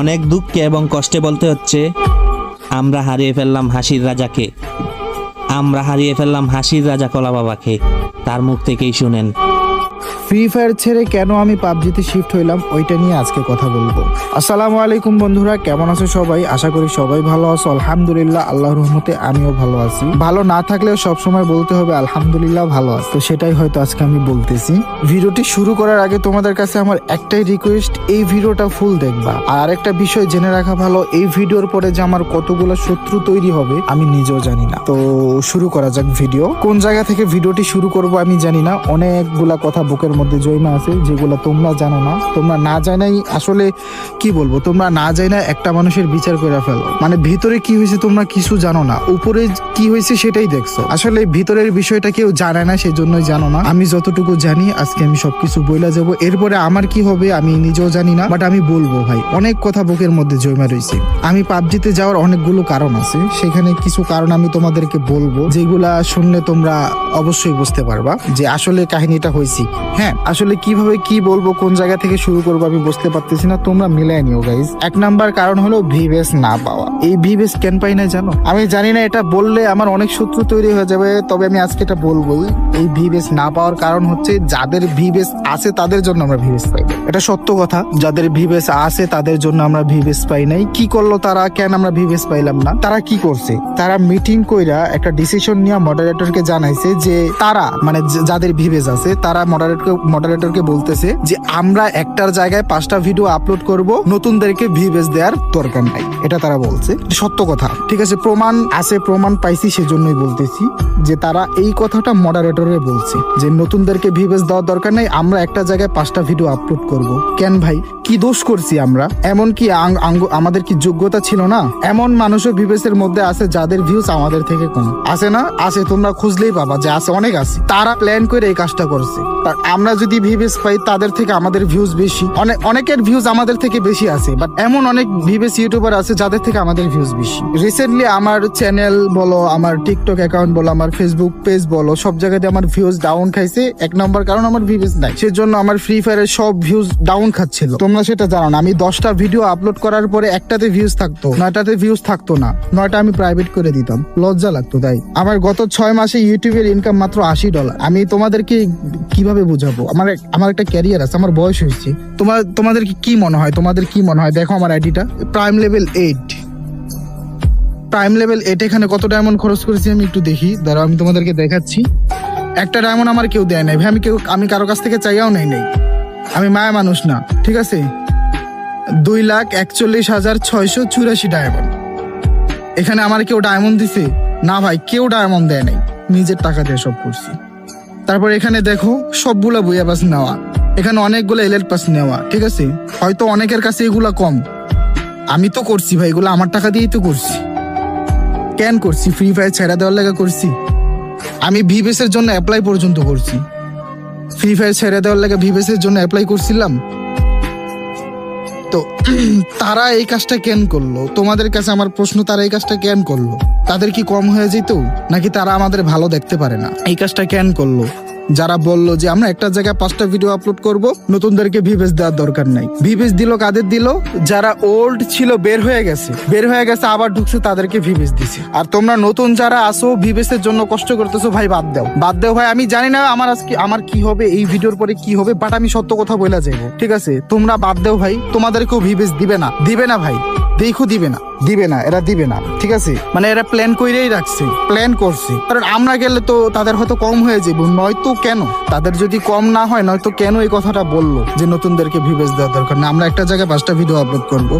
অনেক দুঃখে এবং কষ্টে বলতে হচ্ছে, আমরা হারিয়ে ফেললাম হাসির রাজাকে। আমরা হারিয়ে ফেললাম হাসির রাজা কলা বাবাকে। তার মুখ থেকেই শুনেন। ফ্রি ফায়ার ছেড়ে কেন আমি পাবজিতে শিফট হইলাম, ওইটা নিয়ে আজকে কথা বলবো। আসসালামু আলাইকুম বন্ধুরা, কেমন আছো সবাই? আশা করি সবাই ভালো আছো। আলহামদুলিল্লাহ, আল্লাহর রহমতে আমিও ভালো আছি। ভালো না থাকলেও সবসময় বলতে হবে আলহামদুলিল্লাহ ভালো আছি। তো সেটাই হয়তো আজকে আমি বলতেছি। ভিডিওটি শুরু করার আগে তোমাদের কাছে আমার একটাই রিকোয়েস্ট, এই ভিডিওটা ফুল দেখবা। আর আরেকটা বিষয় জেনে রাখা ভালো, এই ভিডিওর পরে যে আমার কতগুলো শত্রু তৈরি হবে আমি নিজেও জানি না। তো শুরু করা যাক ভিডিও। কোন জায়গা থেকে ভিডিওটি শুরু করব আমি জানি না। অনেকগুলা কথা বুকের মধ্যে জয়মা আছে যেগুলো তোমরা জানো না। তোমরা না জানাই আসলে কি বলবো, তোমরা না জানা একটা মানুষের বিচার করে ফেলো। মানে ভিতরে কি হয়েছে তোমরা কিছু জানো না, উপরে কি হয়েছে সেটাই দেখছো। আসলে ভিতরের বিষয়টা কেউ জানে না, সেজন্যই জানো না। আমি যতটুকু জানি আজকে আমি সবকিছু বইলা যাব। এরপরে আমার কি হবে আমি নিজেও জানি না, বাট আমি বলবো ভাই। অনেক কথা বুকের মধ্যে জয়মা রয়েছে। আমি পাবজিতে যাওয়ার অনেকগুলো কারণ আছে, সেখানে কিছু কারণ আমি তোমাদেরকে বলবো, যেগুলা শুনলে তোমরা অবশ্যই বুঝতে পারবা যে আসলে কাহিনীটা হয়েছে। হ্যাঁ, আসলে কিভাবে কি বলবো, কোন জায়গা থেকে শুরু করবো আমি বুঝতে পারতেছি না। তোমরা মিলাই নিও গাইজ। এক নাম্বার কারণ হলো ভিভেস না পাওয়া। এই ভিভেস কেন পাই না জানো? আমি জানি না, এটা বললে আমার অনেক শত্রু তৈরি হয়ে যাবে, তবে আমি আজকে এটা বলবোই। এই ভিভেস না পাওয়ার কারণ হচ্ছে যাদের ভিভেস আছে তাদের জন্য আমরা ভিভেস পাই না। এটা সত্য কথা। যাদের ভিভেস আছে তাদের জন্য আমরা ভিভেস পাই নাই। কি করলো তারা, কেন আমরা ভিভেস পাইলাম না? তারা কি করছে? তারা মিটিং কইরা একটা ডিসিশন নিয়ে মডারেটরকে জানাইছে যে তারা মানে যাদের ভিভেস আছে তারা মডারেটরকে বলতেছে যে আমরা একটার জায়গায় 5টা ভিডিও আপলোড করব, নতুনদেরকে ভিভেস দেওয়ার দরকার নাই। এটা তারা বলছে, সত্য কথা। ঠিক আছে, প্রমাণ আছে, প্রমাণ পাইছি, সেজন্যই বলতেছি যে তারা এই কথাটা মডারেটরে বলছে যে নতুনদেরকে ভিভেস দেওয়ার দরকার নাই, আমরা একটা জায়গায় 5টা ভিডিও আপলোড করব। কেন ভাই, কি দোষ করছি আমরা? এমন কি আমাদের কি যোগ্যতা ছিল না? এমন মানুষও ভিভেসের মধ্যে আছে যাদের ভিউজ আমাদের থেকে কম আছে না? আছে, তোমরা খুঁজলেই পাবা যে আছে, অনেক আছে। তারা প্ল্যান করে এই কাজটা করছে। আমরা যদি ভিভেস পাই তাদের থেকে আমাদের ভিউজ বেশি, অনেকের ভিউজ আমাদের থেকে বেশি আছে, বাট এমন অনেক ভিভেস ইউটিউবার আছে যাদের থেকে আমাদের ভিউজ বেশি। রিসেন্টলি আমার চ্যানেল বলো, আমার টিকটক অ্যাকাউন্ট বলো, আমার ফেসবুক পেজ বলো, সব জায়গাতে আমার ভিউজ ডাউন খাইছে। এক নম্বর কারণ আমার ভিভেস নাই, সেজন্য আমার ফ্রি ফায়ারের সব ভিউজ ডাউন খাচ্ছিল। তোমরা সেটা জানো না। আমি 10টা ভিডিও আপলোড করার পরে একটাতে ভিউজ থাকতো, 9টাতে ভিউজ থাকতো না। 9টা আমি প্রাইভেট করে দিতাম, লজ্জা লাগতো। তাই আমার গত 6 মাসে ইউটিউবের ইনকাম মাত্র $80। আমি তোমাদেরকে কিভাবে বুঝাবো? আমার একটা ক্যারিয়ার আছে, আমার বয়স হয়েছে। তোমাদের কি মনে হয়? তোমাদের কি মনে হয়? দেখো আমার আইডিটা প্রাইম লেভেল 8। প্রাইম লেভেল 8 এখানে কত ডায়মন্ড খরচ করেছি আমি একটু দেখি, দাঁড়াও আমি তোমাদেরকে দেখাচ্ছি। একটা ডায়মন্ড আমার কেউ দেয় নাই ভাই, আমি কারো কাছ থেকে চাইয়াও নাই। আমি মায়া মানুষ না, ঠিক আছে? 2,41,684 ডায়মন্ড। এখানে আমার কেউ ডায়মন্ড দিছে না ভাই, কেউ ডায়মন্ড দেয় নাই, নিজের টাকা দিয়ে সব করছি। তারপর এখানে দেখো সবগুলা বইয়া পাস নেওয়া, এখানে অনেকগুলো এলএড পাস নেওয়া, ঠিক আছে? হয়তো অনেকের কাছে এগুলা কম, আমি তো করছি ভাই, এগুলো আমার টাকা দিয়েই তো করছি। কেন করছি? ফ্রি ফায়ার ছেড়ে দেওয়ার লাগা করছি। আমি ভিভেস এর জন্য অ্যাপ্লাই পর্যন্ত করছি। ফ্রি ফায়ার ছেড়ে দেওয়ার লাগা ভিভেস এর জন্য অ্যাপ্লাই করছিলাম। তো তারা এই কাজটা কেন করলো? তোমাদের কাছে আমার প্রশ্ন, তারা এই কাজটা কেন করলো? তাদের কি কম হয়ে যেত, নাকি তারা আমাদের ভালো দেখতে পারে না? এই কাজটা কেন করলো? যারা বললো যে আমরা একটা জায়গায় 5টা ভিডিও আপলোড করব, নতুনদেরকে ভিভেস দেওয়ার দরকার নাই। ভিভেস দিল কাদের দিল? যারা ওল্ড ছিল বের হয়ে গেছে আবার ঢুকছে, তাদেরকে ভিভেস দিছে। আর তোমরা নতুন যারা আসো ভিভেসের জন্য কষ্ট করতেছো, ভাই বাদ দাও ভাই। আমি জানি না আমার কি হবে, এই ভিডিওর পরে কি হবে, বাট আমি সত্য কথা বলে যাবো, ঠিক আছে? তোমরা বাদ দাও ভাই, তোমাদেরকেও ভিভেস দিবে না ভাই, দেখো দিবে না, এরা দিবে না, ঠিক আছে? মানে এরা প্ল্যান কইরেই রাখছে, প্ল্যান করছে। কারণ আমরা গেলে তো তাদের হয়তো কম হয়ে যাবে, নয়তো কেন তাদের যদি কম না হয়, নয়তো কেন এই কথাটা বললো যে নতুনদেরকে ভিভেস দেওয়ার দরকার না, আমরা একটা জায়গায় 5টা ভিডিও আপলোড করব।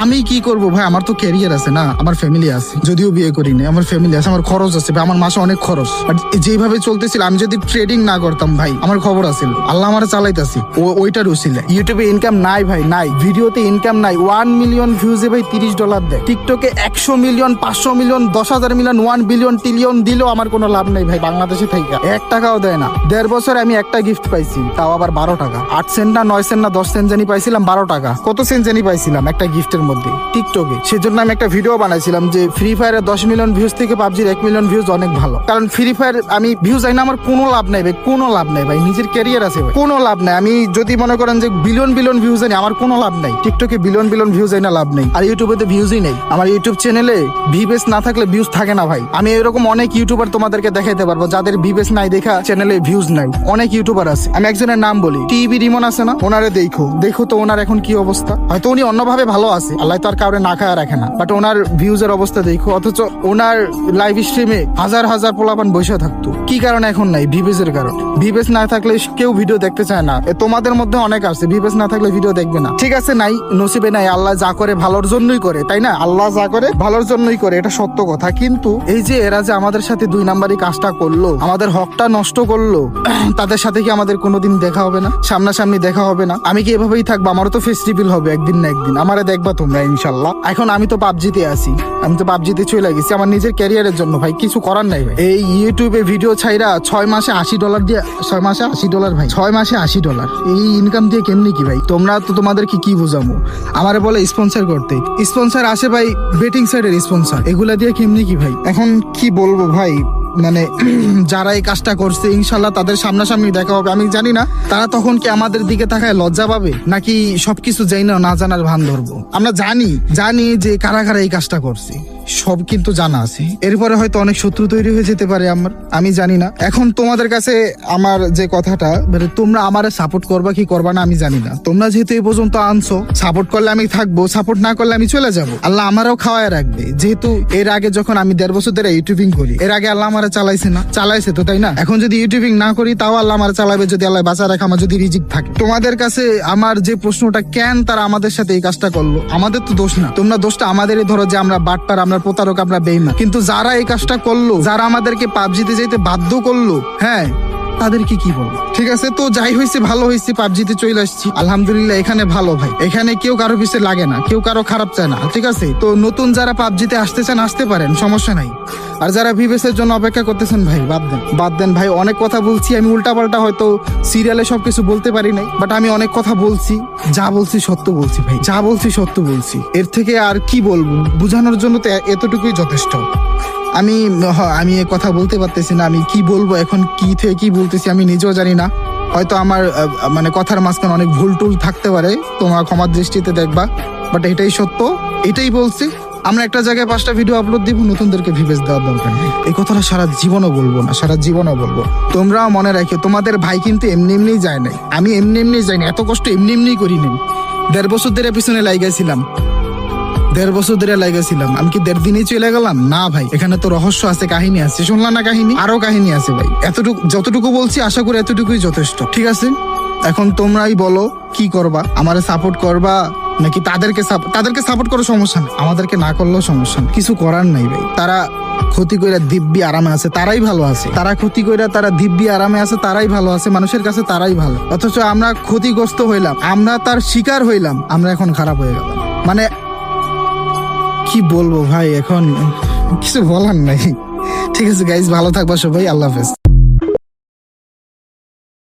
আমি কি করবো ভাই? আমার তো ক্যারিয়ার আছে না, আমার ফ্যামিলি আছে, যদিও বিয়ে করিনি, আমার ফ্যামিলি আছে, আমার খরচ আছে ভাই, আমার মাসে অনেক খরচ। বাট যেভাবে চলতেছিল, আমি যদি ট্রেডিং না করতাম ভাই, আমার খবর আছে, আল্লাহ আমার চালাইতাছি, ওইটার উচিলে। ইউটিউবে ইনকাম নাই ভাই, নাই। ভিডিওতে ইনকাম নাই। 1 মিলিয়ন ভিউজে ভাই $30 দেয়। টিকটকে 100 million 500 million 10,000 million 1 billion trillion দিলেও আমার কোনো লাভ নেই ভাই। বাংলাদেশে থেকে 1 টাকাও দেয় না। 1.5 বছর আমি একটা গিফট পাইছি, তাও আবার 12 টাকা। 8 সেন্ট না 9 সেন্ট না 10 সেন্ট জানি পাইছিলাম, 12 টাকা। কত সেন্ট জানি পাইছিলাম একটা গিফটের মধ্যে টিকটকে। সেজন্য আমি একটা ভিডিও বানাইছিলাম যে ফ্রি ফায়ারের 10 মিলিয়ন ভিউজ থেকে পাবজির 1 মিলিয়ন ভিউজ অনেক ভালো। কারণ ফ্রি ফায়ার আমি ভিউজ আই না, আমার কোনো লাভ নাই ভাই, কোনো লাভ নাই ভাই। নিজের ক্যারিয়ার আছে ভাই, কোনো লাভ নাই। আমি যদি মনে করেন যে বিলিয়ন বিলিয়ন ভিউজ আনি, আমার কোনো লাভ নাই। টিকটকে বিলিয়ন বিলিয়ন ভিউজ আই না, লাভ নেই। আর ইউটিউবে তো ভিউজই নেই। আমার ইউটিউব চ্যানেলে ভিবেস না থাকলে ভিউজ থাকে না ভাই। আমি এরকম অনেক ইউটিউবার তোমাদেরকে দেখাইতে পারবো যাদের ভিবেস নাই দেখা চ্যানেলে ভিউজ নাই। অনেক ইউটিউবার আছে। আমি একজনের নাম বলি, টিভি রিমন আছে না, ওনারে দেখো তো ওনার এখন কি অবস্থা। হয়তো উনি অন্যভাবে ভালো আছে, আল্লাহ তো আর কাউরে না খায় রাখে না, বাট ওনার ভিউজের অবস্থা দেখো। অথচ ওনার লাইভ স্ট্রিমে হাজার হাজার পোলাপান বসে থাকতো। কি কারণে এখন নাই? ভিবেসের কারণ। ভিবেস না থাকলে কেউ ভিডিও দেখতে চায় না। তোমাদের মধ্যে অনেক আছে ভিবেস না থাকলে ভিডিও দেখবে না। ঠিক আছে, নাই নসিবে নাই। আল্লাহ যা করে ভালোর জন্যই করে, তাই না? আল্লাহ যা করে ভালোর জন্যই করে, এটা সত্য কথা। কিন্তু এই যে এরা যে আমাদের সাথে 2 নাম্বারই কাজটা করলো, আমাদের হকটা নষ্ট করলো, তাদের সাথে কি আমাদের কোনোদিন দেখা হবে না? সামনাসামনি দেখা হবে না? আমি কি এভাবেই থাকবো? আমারও তো ফেস্টিভ্যাল হবে একদিন না একদিন, আমারে দেখবা তোমরা ইনশাল্লাহ। এখন আমি তো পাবজিতে আছি, আমি তো পাবজিতে চলে গেছি আমার নিজের ক্যারিয়ারের জন্য ভাই। কিছু করার নাই ভাই। এই ইউটিউবে ভিডিও ছাইরা 6 মাসে $80 দিয়ে, 6 মাসে $80 ভাই, 6 মাসে $80 এই ইনকাম দিয়ে কেমনি কি ভাই? তোমরা তো তোমাদের কি বুঝামো? আমারে বলে স্পন্সর করতে, স্পন্সর আসে ভাই বেটিং সাইডের স্পন্সর, এগুলা দিয়ে কেমনি কি ভাই? এখন কি বলবো ভাই, মানে যারা এই কাজটা করছে ইনশাল্লাহ তাদের সামনাসামনি দেখা হবে। আমি জানি না তারা তখন কি আমাদের দিকে তাকায় লজ্জা পাবে, নাকি সবকিছু যাই না জানার ভান ধরবো। আমরা জানি যে কারা কারা এই কাজটা করছে, সব কিন্তু জানা আছে। এরপরে হয়তো অনেক শত্রু তৈরি হয়ে যেতে পারে আমি জানি না। এখন তোমাদের কাছে আমার যে কথাটা, মানে তোমরা আমারে সাপোর্ট করবা কি করবা না আমি জানি না। তোমরা যেহেতু এই পর্যন্ত আনছো, সাপোর্ট করলে আমি থাকবো, সাপোর্ট না করলে আমি চলে যাব। আল্লাহ আমারও খাওয়ায় রাখবে। যেহেতু এর আগে যখন আমি 1.5 বছর ধরে ইউটিউবিং করি, এর আগে আল্লাহ আমারে চালাইছে না? চালাইছে তো, তাই না? এখন যদি ইউটিউবিং না করি তাও আল্লাহ আমারে চালাবে, যদি আল্লাহ বাঁচা রাখে, আমার যদি রিজিক থাকে। তোমাদের কাছে আমার যে প্রশ্নটা, কেন তারা আমাদের সাথে এই কাজটা করলো? আমাদের তো দোষ না, তোমরা দোষটা আমাদেরই ধরো যে আমরা বাটপার, আমরা প্রতারক, আমরা বেঈমান। কিন্তু যারা এই কাজটা করলো, যারা আমাদেরকে পাবজিতে যেতে বাধ্য করলো, হ্যাঁ তাদেরকে কি বলবো? ঠিক আছে, তো যাই হয়েছে ভালো হয়েছে, পাবজিতে চলে আসছি আলহামদুলিল্লাহ। এখানে ভালো ভাই, এখানে কেউ কারো পিছে লাগে না, কেউ কারো খারাপ চায় না। ঠিক আছে, তো নতুন যারা পাবজিতে আসতে চান আসতে পারেন, সমস্যা নাই। আর যারা ভিভেসের জন্য অপেক্ষা করতেছেন ভাই, বাদ দেন ভাই। অনেক কথা বলছি আমি, উল্টাপাল্টা হয়তো সিরিয়ালে সবকিছু বলতে পারি নাই, বাট আমি অনেক কথা বলছি। যা বলছি সত্য বলছি ভাই, যা বলছি সত্য বলছি। এর থেকে আর কি বলবো? বুঝানোর জন্য তো এতটুকুই যথেষ্ট। আমি এ কথা বলতে পারতেছি না, আমি কি বলবো এখন, কি থেকে কি বলতেছি আমি নিজেও জানি না। হয়তো আমার মানে কথার মাঝখানে অনেক ভুল টুল থাকতে পারে, তোমার ক্ষমার দৃষ্টিতে দেখবা। বাট এটাই সত্য, এটাই বলছি। আমরা একটা জায়গায় 5টা ভিডিও আপলোড দিব, নতুনদেরকে ভিভেস দেওয়ার দরকার নেই। এই কথাটা সারা জীবনও বলবো না, সারা জীবনও বলবো। তোমরাও মনে রাখো, তোমাদের ভাই কিন্তু এমনি যায় নাই, আমি এমনি যাইনি, এত কষ্ট এমনি করিনি। 1.5 বছর ধরে পিছনে লাগাইছিলাম, 1.5 বছর ধরে লাগাইছিলাম। আমি কি 1.5 দিনেই চলে গেলাম? না ভাই, এখানে তো রহস্য আছে, কাহিনী আছে। শুনলাম না কাহিনী? আরো কাহিনী আছে ভাই। যতটুকু বলছি আশা করি এতটুকুই যথেষ্ট। ঠিক আছে, এখন তোমরাই বলো কি করবা? আমারে সাপোর্ট করবা নাকি তাদেরকে সাপোর্ট করার সমস্যা নেই, আমাদেরকে না করলেও সমস্যা নেই। কিছু করার নাই ভাই। তারা ক্ষতি কইরা দিব্যি আরামে আছে, তারাই ভালো আছে। তারা ক্ষতি কইরা তারা দিব্যি আরামে আছে, তারাই ভালো আছে, মানুষের কাছে তারাই ভালো। অথচ আমরা ক্ষতিগ্রস্ত হইলাম, আমরা তার শিকার হইলাম, আমরা এখন খারাপ হয়ে গেলাম। মানে কি বলবো ভাই, এখন কিছু বলার নাই। ঠিক আছে গাইজ, ভালো থাকবা সবাই, আল্লাহ হাফেজ।